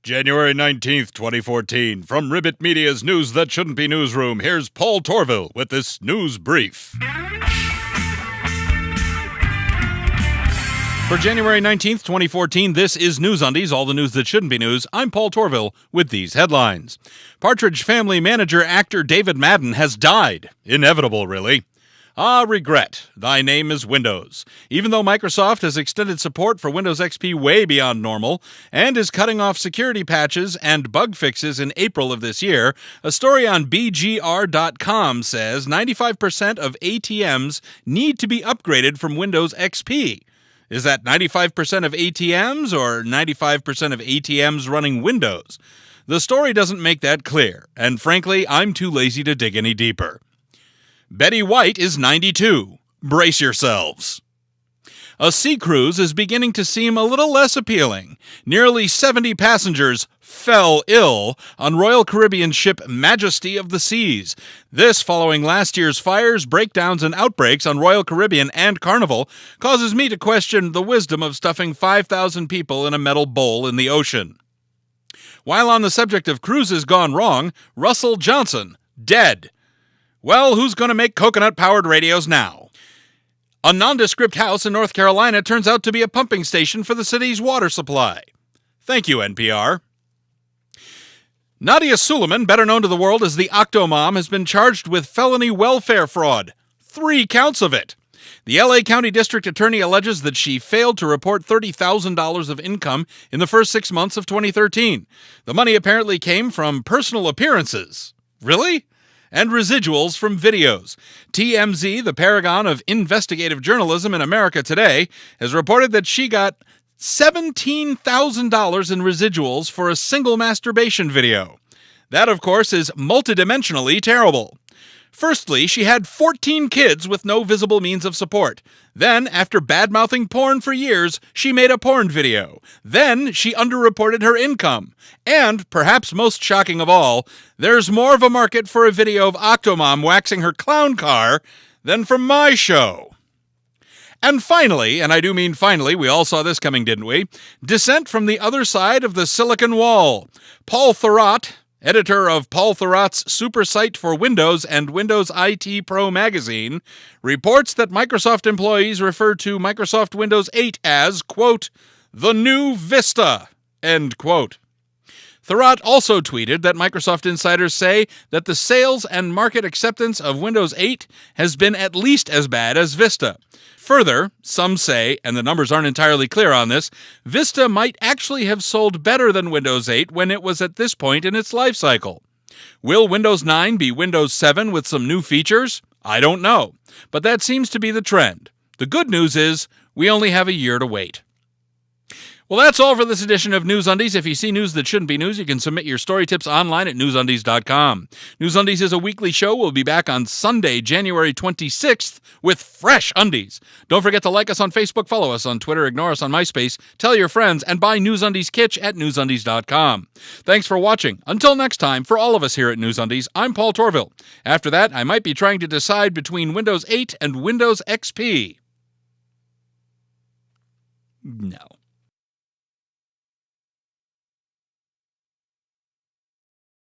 January 19th, 2014. From Ribbit Media's News That Shouldn't Be newsroom, here's Paul Torville with this news brief. For January 19th, 2014, this is NewsUndies, all the news that shouldn't be news. I'm Paul Torville with these headlines. Partridge Family manager actor David Madden has died. Inevitable, really. Ah, regret. Thy name is Windows. Even though Microsoft has extended support for Windows XP way beyond normal and is cutting off security patches and bug fixes in April of this year, a story on BGR.com says 95% of ATMs need to be upgraded from Windows XP. Is that 95% of ATMs or 95% of ATMs running Windows? The story doesn't make that clear, and frankly, I'm too lazy to dig any deeper. Betty White is 92. Brace yourselves. A sea cruise is beginning to seem a little less appealing. Nearly 70 passengers fell ill on Royal Caribbean ship Majesty of the Seas. This following last year's fires, breakdowns, and outbreaks on Royal Caribbean and Carnival causes me to question the wisdom of stuffing 5,000 people in a metal bowl in the ocean. While on the subject of cruises gone wrong, Russell Johnson, dead. Well, who's going to make coconut-powered radios now? A nondescript house in North Carolina turns out to be a pumping station for the city's water supply. Thank you, NPR. Nadia Suleiman, better known to the world as the Octomom, has been charged with felony welfare fraud. 3 counts of it. The LA County District Attorney alleges that she failed to report $30,000 of income in the first 6 months of 2013. The money apparently came from personal appearances. Really? And residuals from videos. TMZ, the paragon of investigative journalism in America today, has reported that she got $17,000 in residuals for a single masturbation video. That, of course, is multidimensionally terrible. Firstly, she had 14 kids with no visible means of support. Then, after bad-mouthing porn for years, she made a porn video. Then, she underreported her income. And, perhaps most shocking of all, there's more of a market for a video of Octomom waxing her clown car than for my show. And finally, and I do mean finally, we all saw this coming, didn't we? Dissent from the other side of the Silicon Wall. Paul Thurrott, editor of Paul Thurrott's super site for Windows and Windows IT Pro magazine, reports that Microsoft employees refer to Microsoft Windows 8 as, quote, the new Vista, end quote. Thurrott also tweeted that Microsoft insiders say that the sales and market acceptance of Windows 8 has been at least as bad as Vista. Further, some say, and the numbers aren't entirely clear on this, Vista might actually have sold better than Windows 8 when it was at this point in its life cycle. Will Windows 9 be Windows 7 with some new features? I don't know, but that seems to be the trend. The good news is, we only have a year to wait. Well, that's all for this edition of NewsUndies. If you see news that shouldn't be news, you can submit your story tips online at NewsUndies.com. NewsUndies is a weekly show. We'll be back on Sunday, January 26th with fresh undies. Don't forget to like us on Facebook, follow us on Twitter, ignore us on MySpace, tell your friends, and buy NewsUndies Kitsch at NewsUndies.com. Thanks for watching. Until next time, for all of us here at NewsUndies, I'm Paul Torville. After that, I might be trying to decide between Windows 8 and Windows XP. No.